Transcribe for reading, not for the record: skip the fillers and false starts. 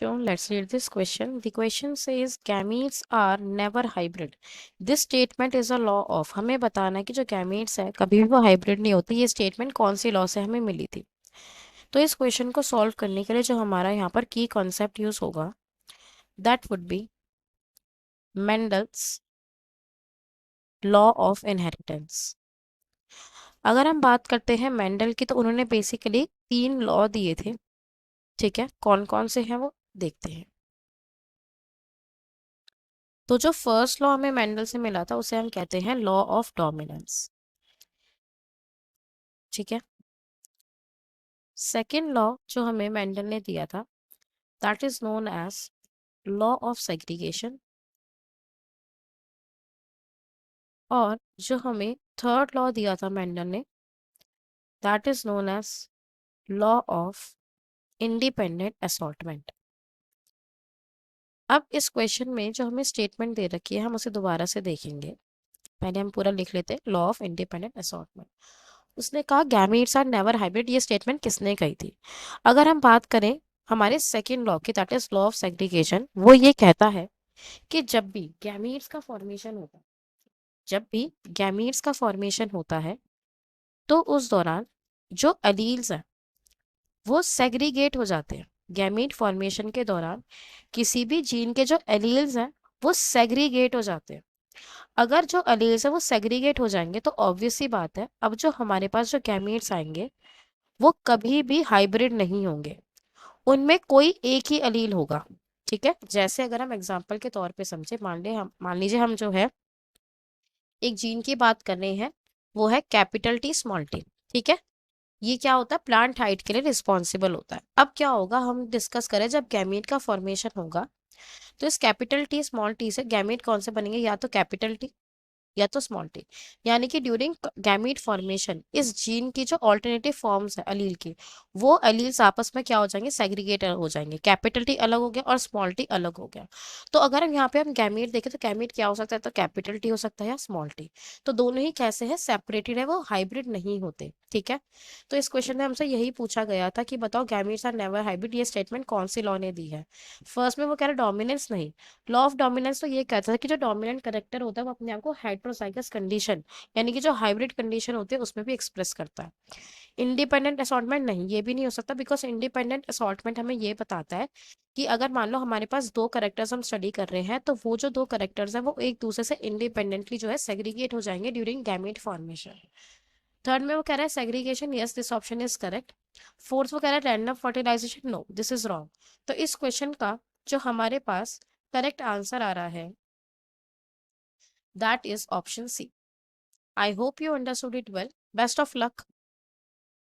So let's read this question. The question says gametes are never hybrid. This statement is a law of. हमें बताना है कि जो gametes है कभी भी वो हाइब्रिड नहीं होती. ये स्टेटमेंट कौन सी लॉ से हमें मिली थी. तो इस क्वेश्चन को सॉल्व करने के लिए जो हमारा यहाँ पर की कॉन्सेप्ट यूज होगा that would be Mendel's law of inheritance. अगर हम बात करते हैं मेंडल की तो उन्होंने बेसिकली 3 लॉ दिए थे. ठीक है, कौन कौन से हैं वो देखते हैं. तो जो फर्स्ट लॉ हमें मेंडल से मिला था उसे हम कहते हैं लॉ ऑफ डोमिनेंस. ठीक है. सेकेंड लॉ जो हमें मेंडल ने दिया था that is known as law of segregation. और जो हमें थर्ड लॉ दिया था मेंडल ने that is known as law of independent assortment. अब इस क्वेश्चन में जो हमें स्टेटमेंट दे रखी है हम उसे दोबारा से देखेंगे. पहले हम पूरा लिख लेते हैं. Law of independent assortment. उसने कहा गैमीट्स आर नेवर हाइब्रिड. ये स्टेटमेंट किसने कही थी. अगर हम बात करें हमारे सेकेंड लॉ की that is law of segregation, वो ये कहता है कि जब भी गैमीट्स का फॉर्मेशन होता है, जब भी गैमीट्स का फॉर्मेशन होता है तो उस दौरान जो अलील्स हैं वो सेग्रीगेट हो जाते हैं. गैमीट फॉर्मेशन के दौरान किसी भी जीन के जो एलील्स हैं वो सेग्रीगेट हो जाते हैं. अगर जो अलील्स है वो सेग्रीगेट हो जाएंगे तो ऑब्वियस सी बात है अब जो हमारे पास जो गैमीट्स आएंगे वो कभी भी हाइब्रिड नहीं होंगे. उनमें कोई एक ही अलील होगा. ठीक है. जैसे अगर हम एग्जांपल के तौर पे समझे, मान लीजिए हम जो है एक जीन की बात कर रहे हैं वो है कैपिटल टी स्मॉल टी. ठीक है. ये क्या होता है, प्लांट हाइट के लिए रिस्पॉन्सिबल होता है. अब क्या होगा हम डिस्कस करें, जब गैमीट का फॉर्मेशन होगा तो इस कैपिटल टी स्मॉल टी से गैमीट कौन से बनेंगे, या तो कैपिटल टी या तो स्मॉल टी. यानी कि ड्यूरिंग गैमीट फॉर्मेशन इस जीन की जो ऑल्टरनेटिव फॉर्म्स है अलील की, वो अलील्स आपस में क्या हो जाएंगे, सेग्रीगेट हो जाएंगे. कैपिटल टी अलग हो गया और स्मॉल टी अलग हो गया. तो अगर हम यहाँ पे हम गैमीट देखें तो गैमीट क्या हो सकता है, तो कैपिटल टी हो सकता है या स्मॉल टी. तो दोनों ही कैसे हैं, सेपरेटेड है, वो हाइब्रिड नहीं होते. ठीक है. तो इस क्वेश्चन में हमसे यही पूछा गया था कि बताओ गैमीट्स आर नेवर हाइब्रिड. ये स्टेटमेंट कौन सी लॉ ने दी है. फर्स्ट में वो कह रहे डोमिनेंस नहीं. लॉ ऑफ डोमिनेंस तो ये कहता है कि जो डोमिनेंट करेक्टर होता है वो अपने आप को हेट्रोजाइगस कंडीशन यानी कि जो हाइब्रिड कंडीशन होती है उसमें भी एक्सप्रेस करता है. इंडिपेंडेंट असॉर्टमेंट नहीं, ये भी नहीं हो सकता, बिकॉज इंडिपेंडेंट असॉर्टमेंट हमें ये बताता है कि अगर मान लो हमारे पास दो करेक्टर्स हम स्टडी कर रहे हैं तो वो जो दो करेक्टर्स हैं वो एक दूसरे से इंडिपेंडेंटली जो है सेग्रीगेट हो जाएंगे ड्यूरिंग गैमेट फॉर्मेशन. थर्ड में वो कह रहा है segregation, yes this option is correct. Fourth वो कह रहा है random fertilisation, no this is wrong. तो इस क्वेश्चन का जो हमारे पास करेक्ट आंसर आ रहा है that is option C. I hope you understood it well. Best of luck.